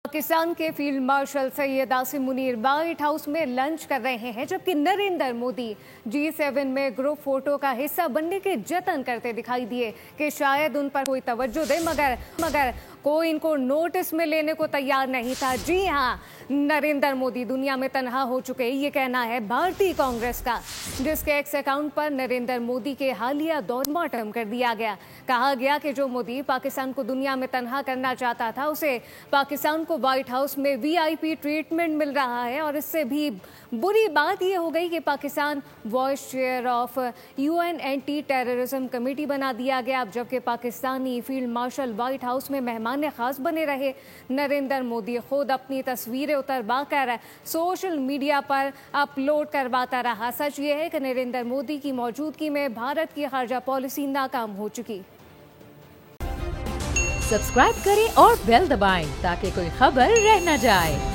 पाकिस्तान के field marshal Syed Asim Munir white house में lunch कर रहे हैं, जबकि नरेंद्र मोदी G7 में ग्रुप फोटो का हिस्सा बनने के जतन करते दिखाई दिए कि शायद उन पर कोई तवज्जो दे, मगर कोई इनको नोटिस में लेने को तैयार नहीं था। जी हाँ, नरेंद्र मोदी दुनिया में तन्हा हो चुके, ये कहना है भारतीय कांग्रेस का, जिसके एक्स अकाउंट पर नरेंद्र मोदी के हालिया दौर पोस्टमार्टम कर दिया गया। कहा गया कि जो मोदी पाकिस्तान को दुनिया में तन्हा करना चाहता था, उसे पाकिस्तान को व्हाइट हाउस में VIP ट्रीटमेंट मिल रहा है। और इससे भी बुरी बात यह हो गई कि Pakistan vice chair of UN anti terrorism committee बना दिया गया। अब जबकि Pakistani field marshal white house में मेहमान खास बने रहे, नरेंद्र मोदी खुद अपनी तस्वीरें उतरवा कर सोशल मीडिया पर अपलोड करवाता रहा। सच ये है कि नरेंद्र मोदी की मौजूदगी में भारत की खारजा पॉलिसी नाकाम हो चुकी। सब्सक्राइब करें और बेल दबाएं ताकि कोई खबर रह न जाए।